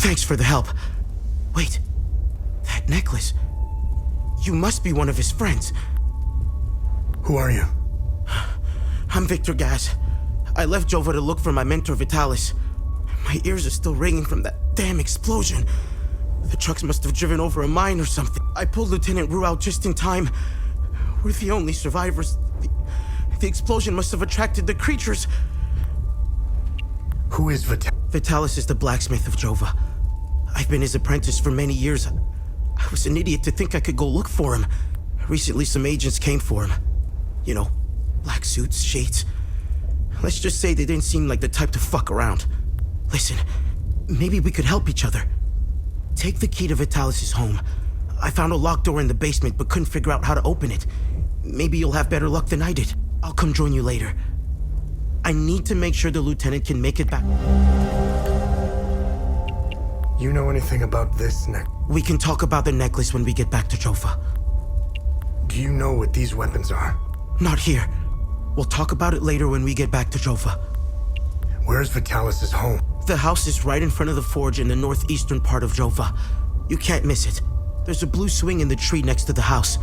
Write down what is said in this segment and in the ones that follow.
Thanks for the help. Wait, that necklace. You must be one of his friends. Who are you? I'm Victor Gaz. I left Jova to look for my mentor Vitalis. My ears are still ringing from that damn explosion. The trucks must have driven over a mine or something. I pulled Lieutenant Rue out just in time. We're the only survivors. The explosion must have attracted the creatures. Who is Vitalis? Vitalis is the blacksmith of Jova. I've been his apprentice for many years. I was an idiot to think I could go look for him. Recently, some agents came for him. You know, black suits, shades. Let's just say they didn't seem like the type to fuck around. Listen, Maybe we could help each other. Take the key to Vitalis' home. I found a locked door in the basement but couldn't figure out how to open it. Maybe you'll have better luck than I did. I'll come join you later. I need to make sure the lieutenant can make it back. You know anything about this neck? We can talk about the necklace when we get back to Jova. Do you know what these weapons are? Not here. We'll talk about it later when we get back to Jova. Where's Vitalis' home? The house is right in front of the forge in the northeastern part of Jova. You can't miss it. There's a blue swing in the tree next to the house.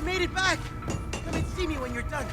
made it back! Come and see me when you're done.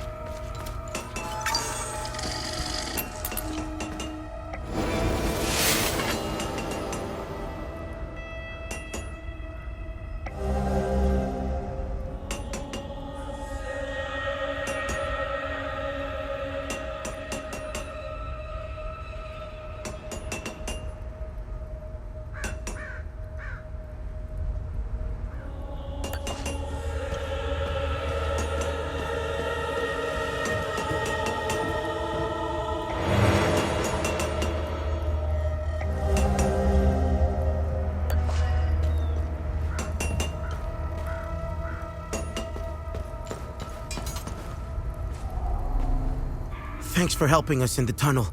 Thanks for helping us in the tunnel.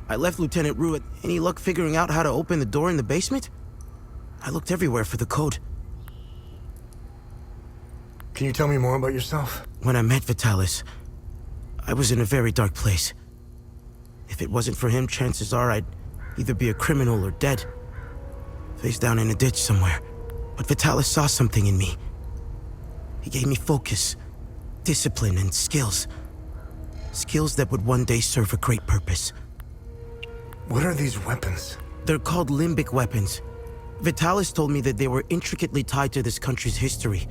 I left Lieutenant Ruitt. Any luck figuring out how to open the door in the basement? I looked everywhere for the code. Can you tell me more about yourself? When I met Vitalis, I was in a very dark place. If it wasn't for him, chances are I'd either be a criminal or dead. Face down in a ditch somewhere. But Vitalis saw something in me. He gave me focus, discipline, and skills. Skills that would one day serve a great purpose. What are these weapons? They're called limbic weapons. Vitalis told me that they were intricately tied to this country's history.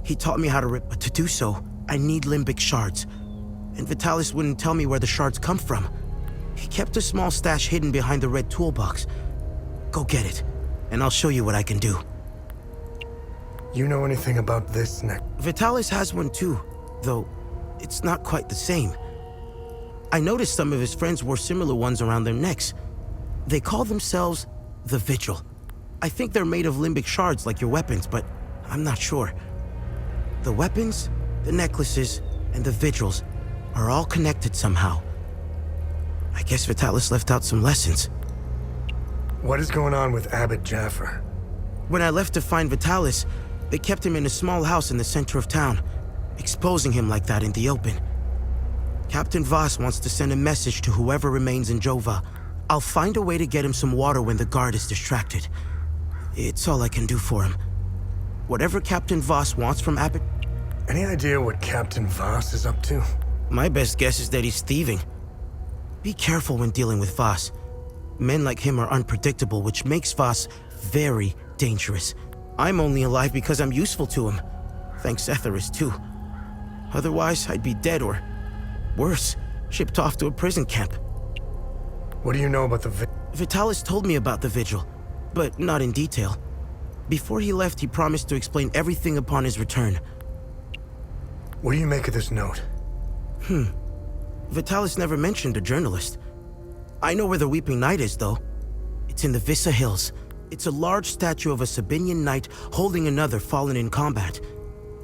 He taught me how to but to do so, I need limbic shards. And Vitalis wouldn't tell me where the shards come from. He kept a small stash hidden behind the red toolbox. Go get it, and I'll show you what I can do. You know anything about this neck? Vitalis has one too, though it's not quite the same. I noticed some of his friends wore similar ones around their necks. They call themselves the Vigil. I think they're made of limbic shards like your weapons, but I'm not sure. The weapons, the necklaces, and the Vigils are all connected somehow. I guess Vitalis left out some lessons. What is going on with Abbot Jaffer? When I left to find Vitalis, they kept him in a small house in the center of town, exposing him like that in the open. Captain Voss wants to send a message to whoever remains in Jova. I'll find a way to get him some water when the guard is distracted. It's all I can do for him. Whatever Captain Voss wants from Abbot... Any idea what Captain Voss is up to? My best guess is that he's thieving. Be careful when dealing with Voss. Men like him are unpredictable, which makes Voss very dangerous. I'm only alive because I'm useful to him. Thanks Etheris too. Otherwise, I'd be dead or... worse, shipped off to a prison camp. What do you know about the Vitalis told me about the Vigil, but not in detail. Before he left, he promised to explain everything upon his return. What do you make of this note? Vitalis never mentioned a journalist. I know where the Weeping Knight is, though. It's in the Vyssa Hills. It's a large statue of a Sabinian knight holding another fallen in combat.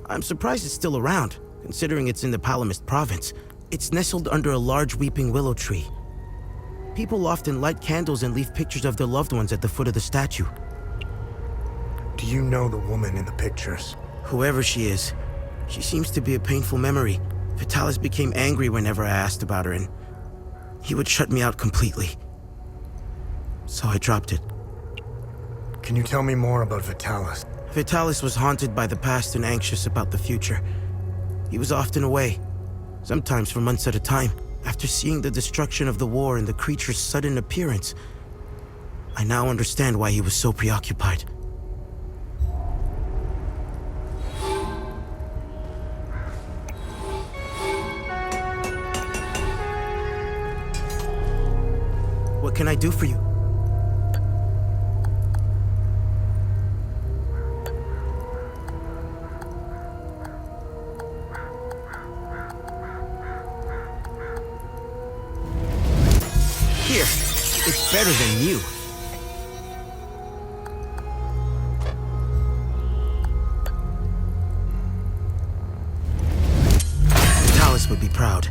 I'm surprised it's still around, considering it's in the Palamist province. It's nestled under a large weeping willow tree. People often light candles and leave pictures of their loved ones at the foot of the statue. Do you know the woman in the pictures? Whoever she is, she seems to be a painful memory. Vitalis became angry whenever I asked about her, and he would shut me out completely. So I dropped it. Can you tell me more about Vitalis? Vitalis was haunted by the past and anxious about the future. He was often away, sometimes for months at a time. After seeing the destruction of the war and the creature's sudden appearance, I now understand why he was so preoccupied. What can I do for you? Here, it's better than you. Vitalis would be proud.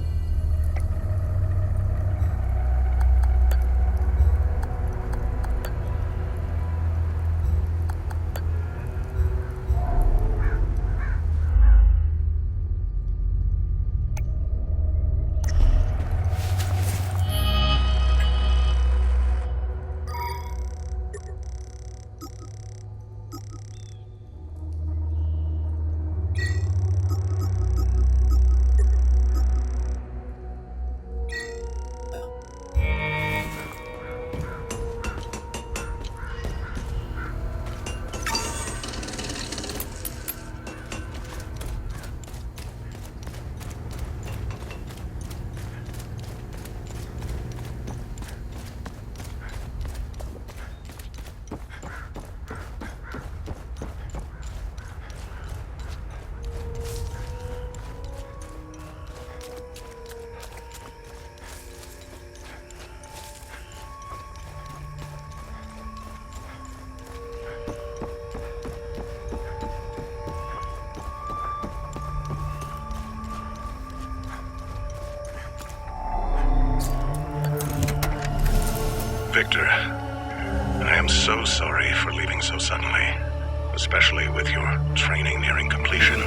I'm so sorry for leaving so suddenly, especially with your training nearing completion.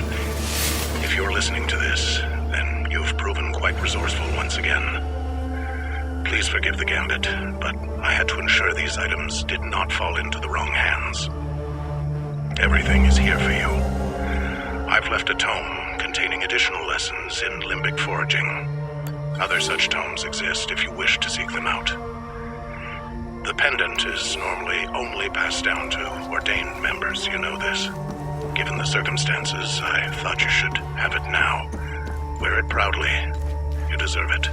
If you're listening to this, then you've proven quite resourceful once again. Please forgive the gambit, but I had to ensure these items did not fall into the wrong hands. Everything is here for you. I've left a tome containing additional lessons in limbic foraging. Other such tomes exist if you wish to seek them out. The pendant is normally only passed down to ordained members, you know this. Given the circumstances, I thought you should have it now. Wear it proudly. You deserve it.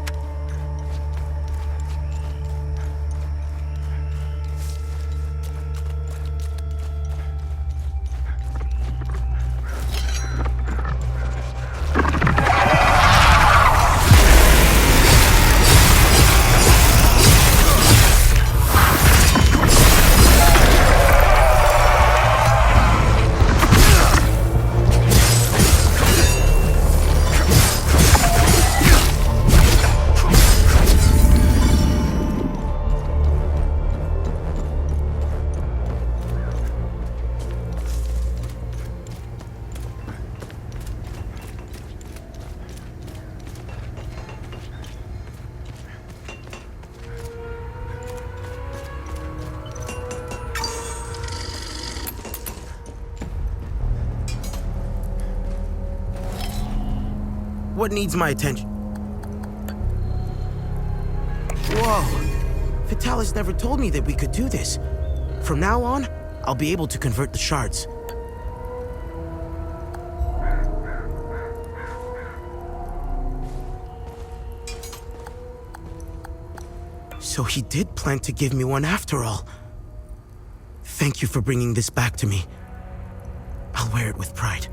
What needs my attention? Whoa! Vitalis never told me that we could do this. From now on, I'll be able to convert the shards. So he did plan to give me one after all. Thank you for bringing this back to me. I'll wear it with pride.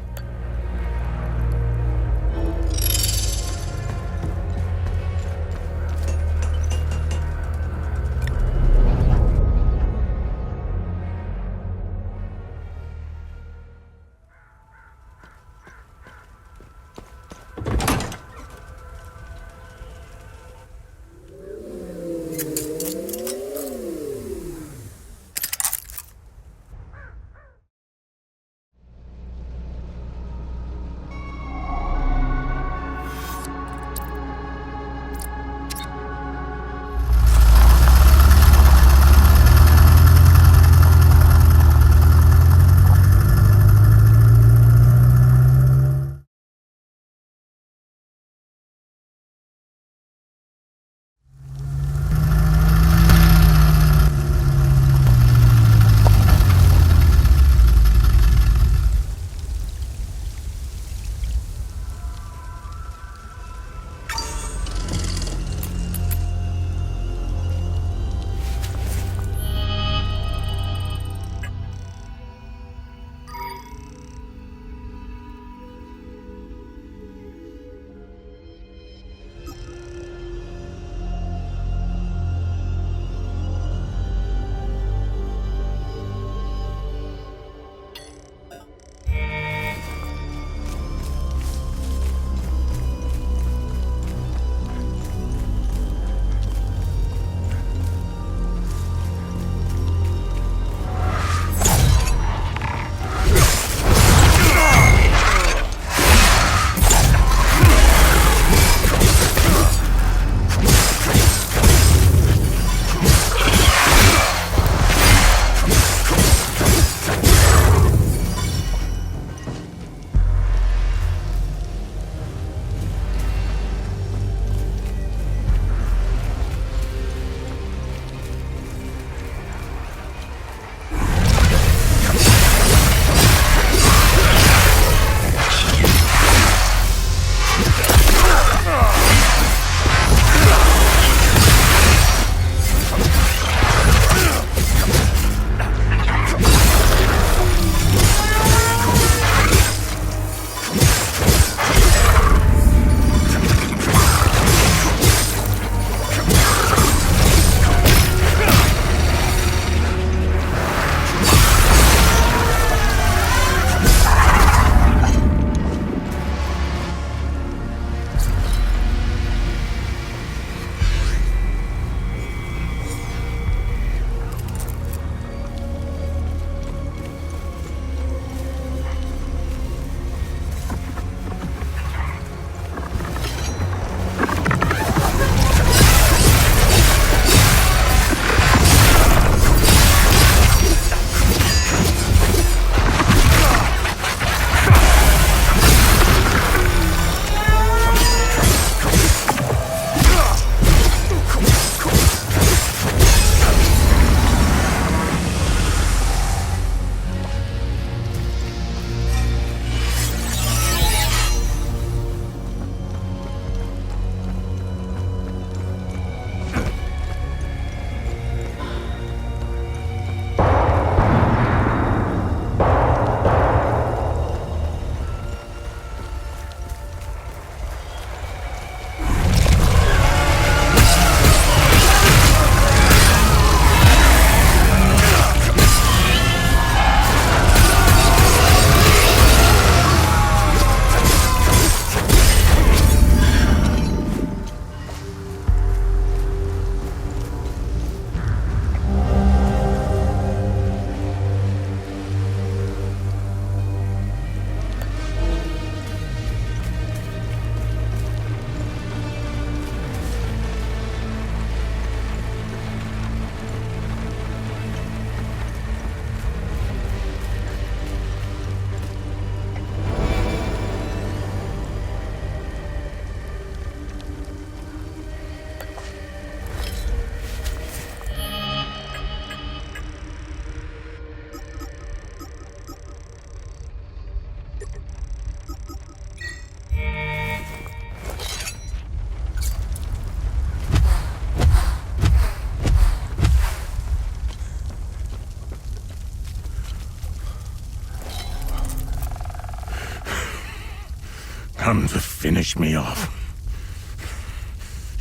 come to finish me off.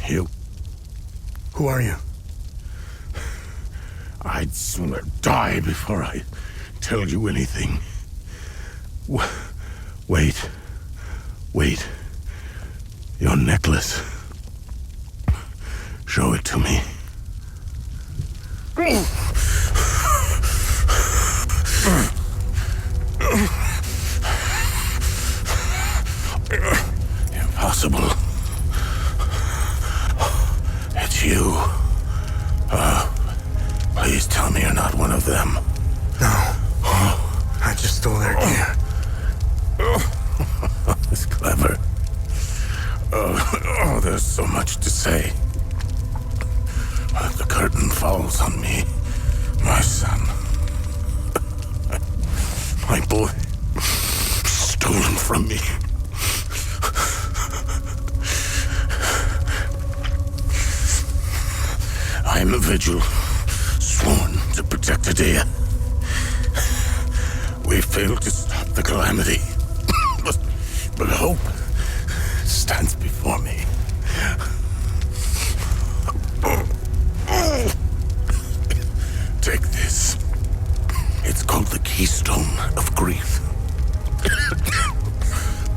You... Who are you? I'd sooner die before I tell you anything. Wait. Wait. Your necklace. Show it to me. Impossible. It's you. Please tell me you're not one of them. No. I just stole their gear. It's clever. Oh, there's so much to say. But the curtain falls on me, my son. My boy, stolen from me. I am a vigil, sworn to protect Adia. We failed to stop the calamity, but hope stands before me. Take this. It's called the Keystone of Grief.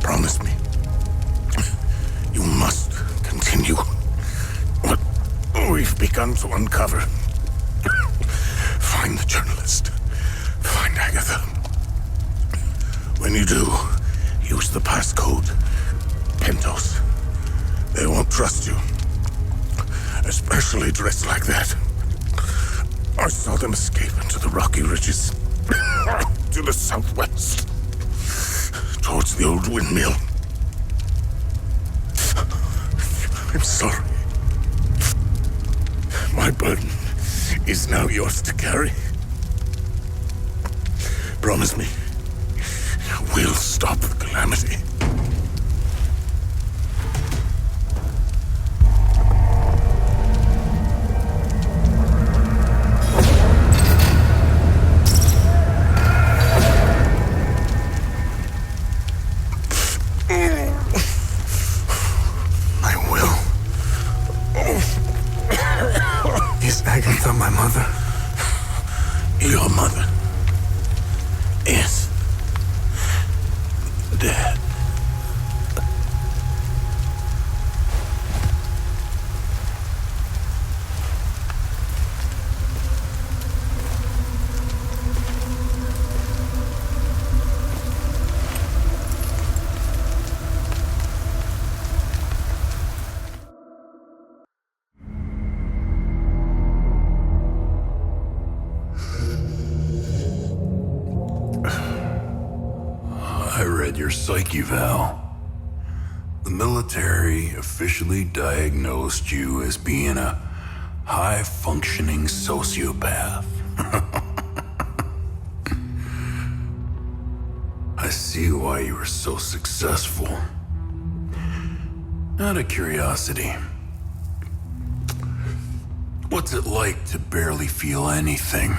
Promise me. You must continue what we've begun to uncover. Find the journalist. Find Agatha. When you do, use the passcode. Pentos. They won't trust you. Especially dressed like that. I saw them escape into the rocky ridges. To the southwest. Towards the old windmill. I'm sorry. My burden is now yours to carry. Promise me, we'll stop the calamity. Is Agatha my mother? Your mother is dead. I read your psyche eval. The military officially diagnosed you as being a high-functioning sociopath. I see why you were so successful. Out of curiosity, what's it like to barely feel anything?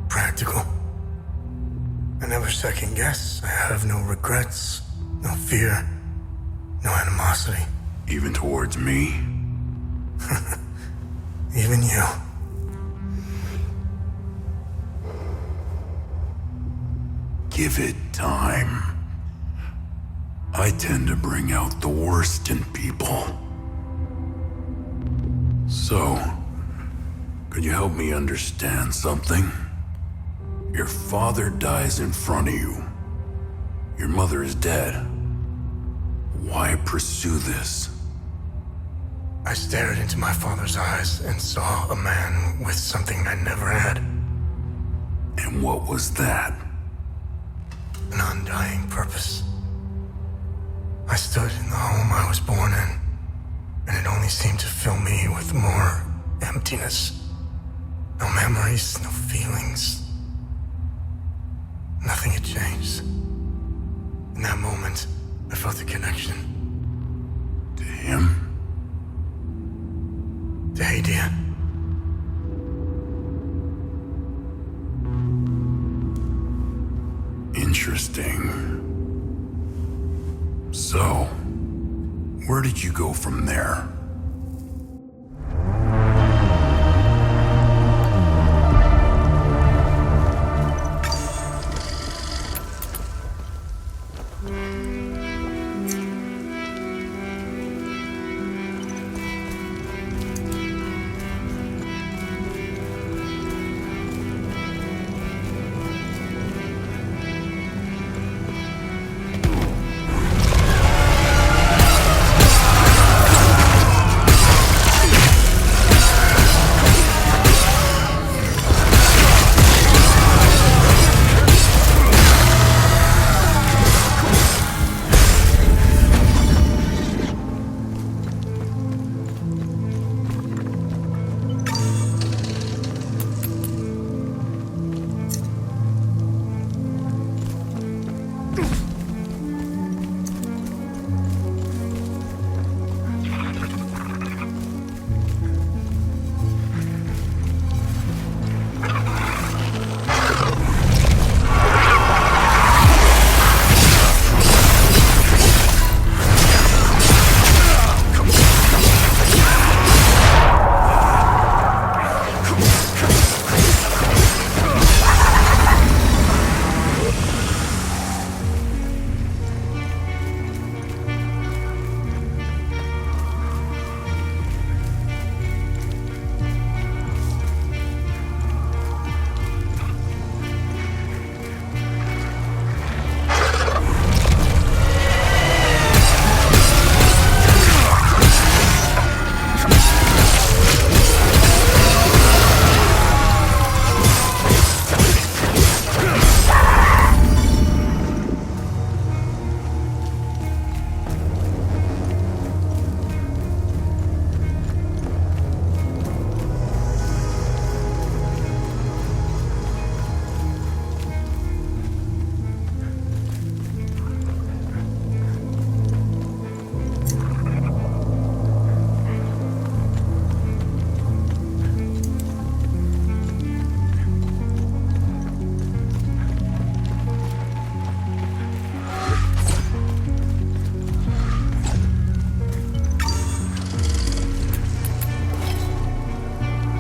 Practical. I never second guess. I have no regrets, no fear, no animosity. Even towards me? Even you. Give it time. I tend to bring out the worst in people. So, could you help me understand something? Your father dies in front of you. Your mother is dead. Why pursue this? I stared into my father's eyes and saw a man with something I never had. And what was that? An undying purpose. I stood in the home I was born in, and it only seemed to fill me with more emptiness. No memories, no feelings. Nothing had changed. In that moment, I felt a connection. To him? To Adia. Interesting. So, where did you go from there?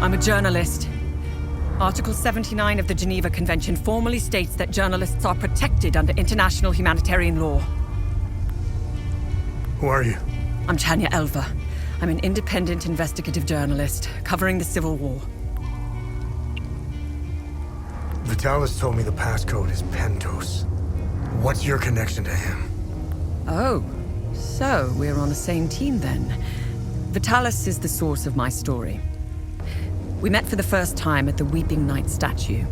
I'm a journalist. Article 79 of the Geneva Convention formally states that journalists are protected under international humanitarian law. Who are you? I'm Tanya Elva. I'm an independent investigative journalist covering the Civil War. Vitalis told me the passcode is Pentos. What's your connection to him? Oh, so we're on the same team then. Vitalis is the source of my story. We met for the first time at the Weeping Knight statue.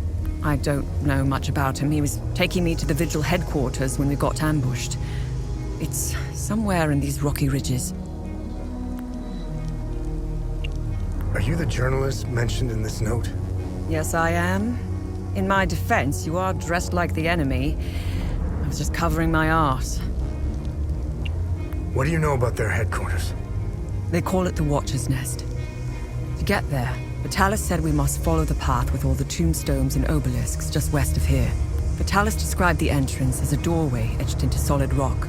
I don't know much about him. He was taking me to the Vigil headquarters when we got ambushed. It's somewhere in these rocky ridges. Are you the journalist mentioned in this note? Yes, I am. In my defense, you are dressed like the enemy. I was just covering my arse. What do you know about their headquarters? They call it the Watcher's Nest. To get there, Vitalis said we must follow the path with all the tombstones and obelisks just west of here. Vitalis described the entrance as a doorway etched into solid rock.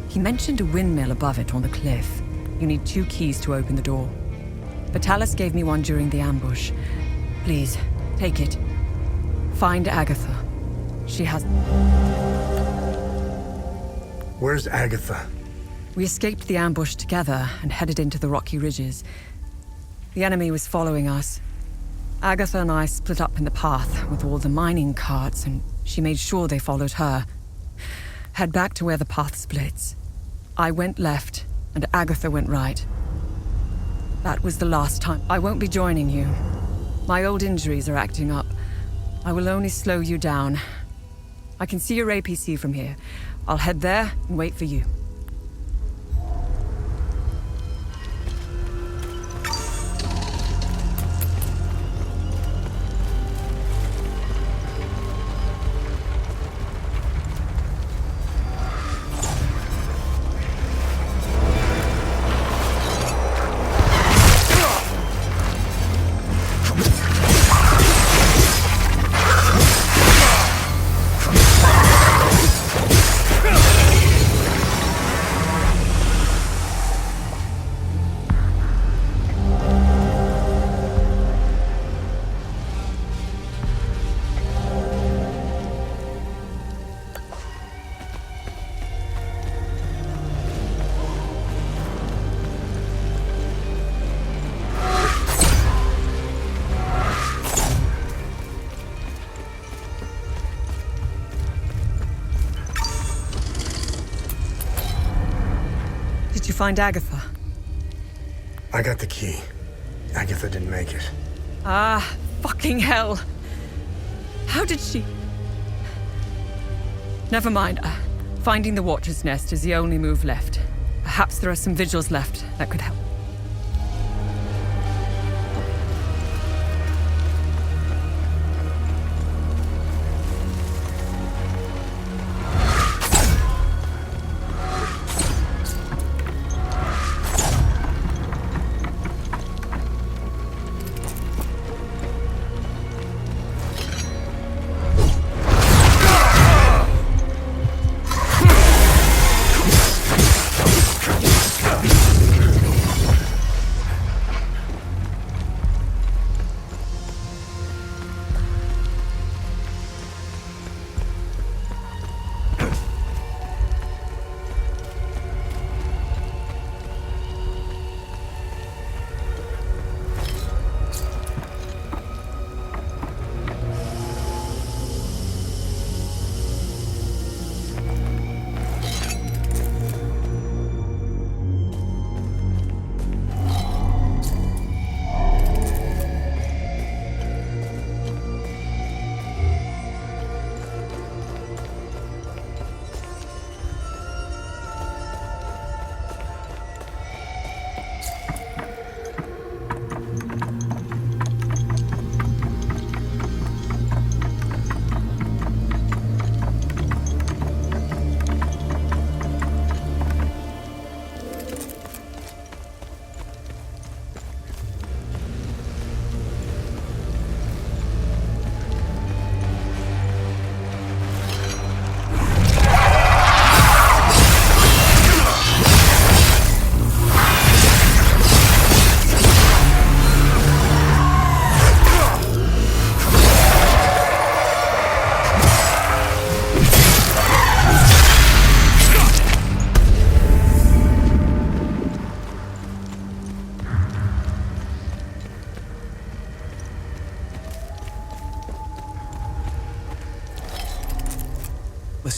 He mentioned a windmill above it on the cliff. You need 2 keys to open the door. Vitalis gave me one during the ambush. Please, take it. Find Agatha. She has... Where's Agatha? We escaped the ambush together and headed into the rocky ridges. The enemy was following us. Agatha and I split up in the path with all the mining carts, and she made sure they followed her. Head back to where the path splits. I went left, and Agatha went right. That was the last time. I won't be joining you. My old injuries are acting up. I will only slow you down. I can see your APC from here. I'll head there and wait for you. you find Agatha? I got the key. Agatha didn't make it. Ah, fucking hell. How did she... Never mind. Finding the Watcher's Nest is the only move left. Perhaps there are some vigils left that could help.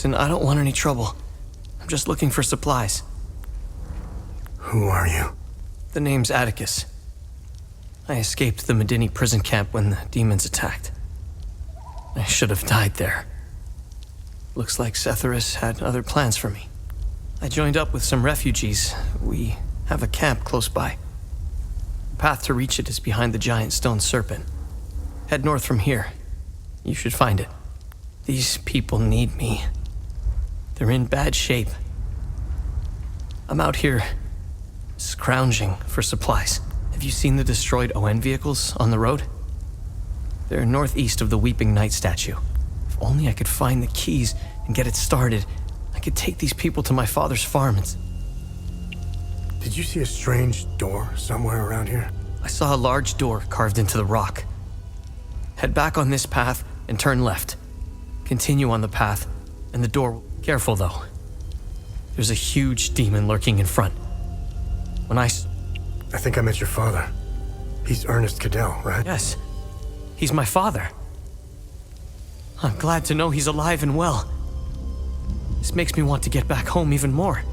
Listen, I don't want any trouble. I'm just looking for supplies. Who are you? The name's Atticus. I escaped the Medini prison camp when the demons attacked. I should have died there. Looks like Setharus had other plans for me. I joined up with some refugees. We have a camp close by. The path to reach it is behind the giant stone serpent. Head north from here. You should find it. These people need me. They're in bad shape. I'm out here scrounging for supplies. Have you seen the destroyed ON vehicles on the road? They're northeast of the Weeping Knight statue. If only I could find the keys and get it started, I could take these people to my father's farm and... Did you see a strange door somewhere around here? I saw a large door carved into the rock. Head back on this path and turn left. Continue on the path, and the door... Careful, though. There's a huge demon lurking in front. I think I met your father. He's Ernest Cadell, right? Yes. He's my father. I'm glad to know he's alive and well. This makes me want to get back home even more.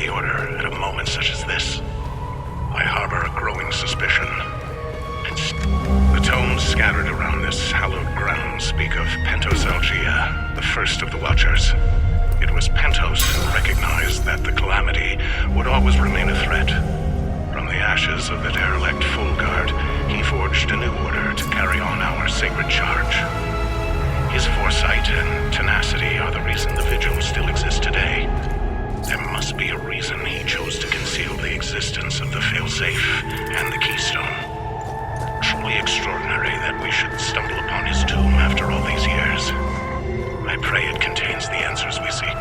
the Order at a moment such as this. I harbor a growing suspicion. The tomes scattered around this hallowed ground speak of Pentos Algia, the first of the Watchers. It was Pentos who recognized that the calamity would always remain a threat. From the ashes of the derelict Full Guard, he forged a new order to carry on our sacred charge. His foresight and tenacity are the reason the Vigil still exists today. There must be a reason he chose to conceal the existence of the failsafe and the keystone. Truly extraordinary that we should stumble upon his tomb after all these years. I pray it contains the answers we seek.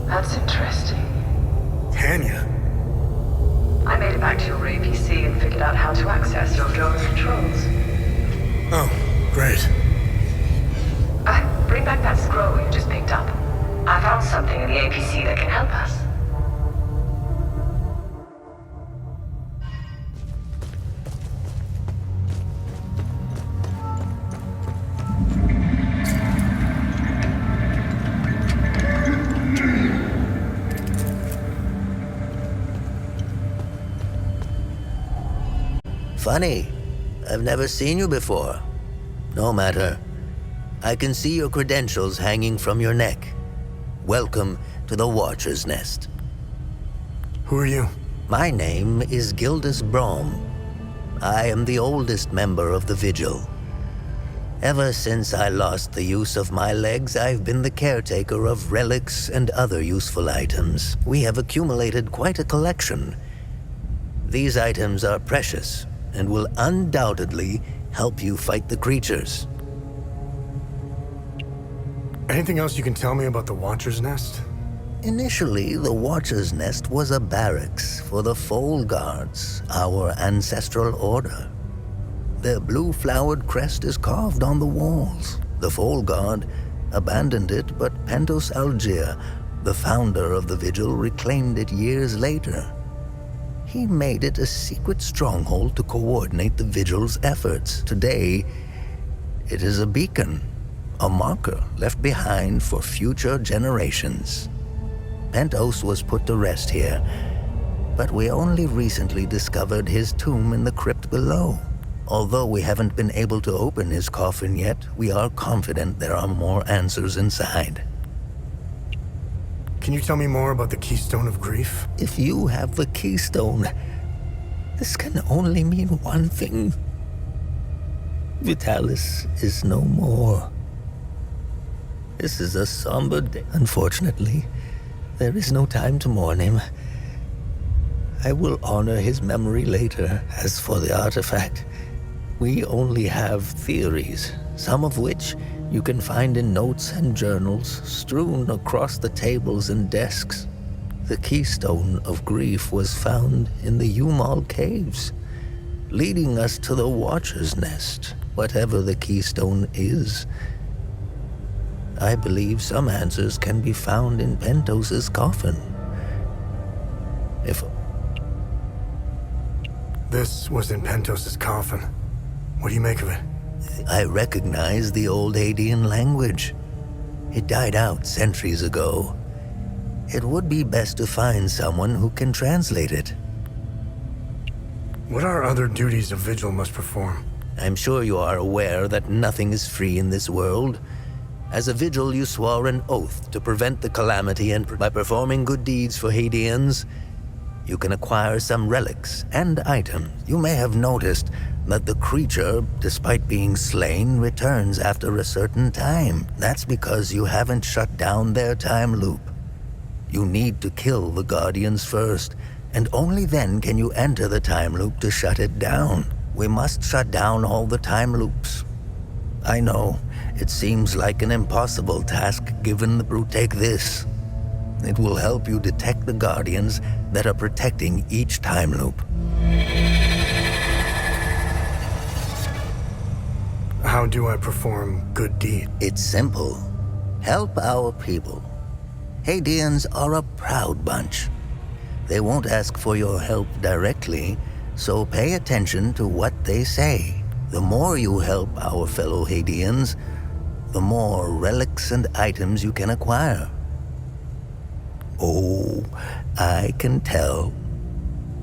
That's interesting. Tanya? I made it back to your APC and figured out how to access your drone controls. Oh, great. Bring back that scroll you just picked up. I found something in the APC that can help us. Funny. I've never seen you before. No matter. I can see your credentials hanging from your neck. Welcome to the Watcher's Nest. Who are you? My name is Gildas Brom. I am the oldest member of the Vigil. Ever since I lost the use of my legs, I've been the caretaker of relics and other useful items. We have accumulated quite a collection. These items are precious and will undoubtedly help you fight the creatures. Anything else you can tell me about the Watcher's Nest? Initially, the Watcher's Nest was a barracks for the Foal Guards, our ancestral order. Their blue-flowered crest is carved on the walls. The Foal Guard abandoned it, but Pentos Algier, the founder of the Vigil, reclaimed it years later. He made it a secret stronghold to coordinate the Vigil's efforts. Today, it is a beacon, a marker left behind for future generations. Pentos was put to rest here, but we only recently discovered his tomb in the crypt below. Although we haven't been able to open his coffin yet, we are confident there are more answers inside. Can you tell me more about the Keystone of Grief? If you have the keystone, this can only mean one thing. Vitalis is no more. This is a somber day. Unfortunately, there is no time to mourn him. I will honor his memory later. As for the artifact, we only have theories, some of which you can find in notes and journals strewn across the tables and desks. The Keystone of Grief was found in the Umal Caves, leading us to the Watcher's Nest, whatever the Keystone is. I believe some answers can be found in Pentos's coffin. If this was in Pentos's coffin, what do you make of it? I recognize the old Hadean language. It died out centuries ago. It would be best to find someone who can translate it. What are other duties a Vigil must perform? I'm sure you are aware that nothing is free in this world. As a Vigil, you swore an oath to prevent the calamity, and by performing good deeds for Hadeans, you can acquire some relics and items. You may have noticed that the creature, despite being slain, returns after a certain time. That's because you haven't shut down their time loop. You need to kill the Guardians first, and only then can you enter the time loop to shut it down. We must shut down all the time loops. I know, it seems like an impossible task given the brute. Take this. It will help you detect the Guardians that are protecting each time loop. How do I perform good deed? It's simple. Help our people. Hadeans are a proud bunch. They won't ask for your help directly, so pay attention to what they say. The more you help our fellow Hadeans, the more relics and items you can acquire. Oh, I can tell.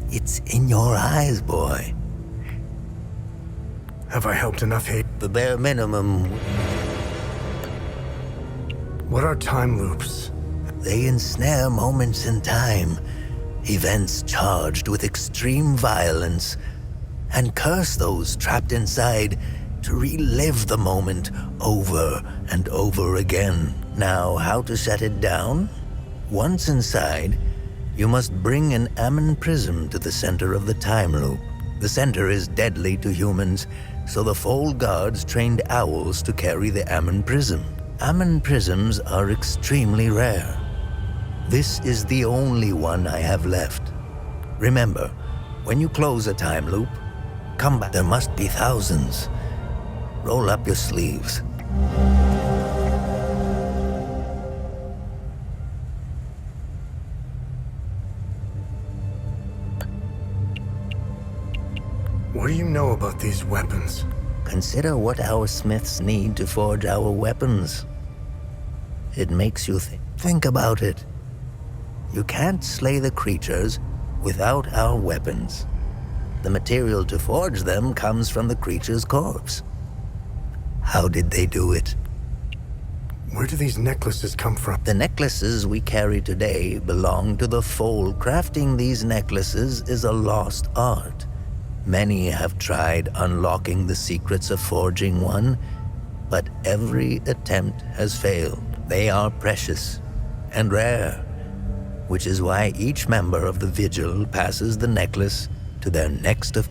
It's in your eyes, boy. Have I helped enough hate? The bare minimum. What are time loops? They ensnare moments in time, events charged with extreme violence, and curse those trapped inside to relive the moment over and over again. Now, how to shut it down? Once inside, you must bring an Ammon prism to the center of the time loop. The center is deadly to humans, so the Fold Guards trained owls to carry the Ammon prism. Ammon prisms are extremely rare. This is the only one I have left. Remember, when you close a time loop, come back. There must be thousands. Roll up your sleeves. What do you know about these weapons? Consider what our smiths need to forge our weapons. It makes you think about it. You can't slay the creatures without our weapons. The material to forge them comes from the creature's corpse. How did they do it? Where do these necklaces come from? The necklaces we carry today belong to the Fold. Crafting these necklaces is a lost art. Many have tried unlocking the secrets of forging one, but every attempt has failed. They are precious and rare, which is why each member of the Vigil passes the necklace to their next of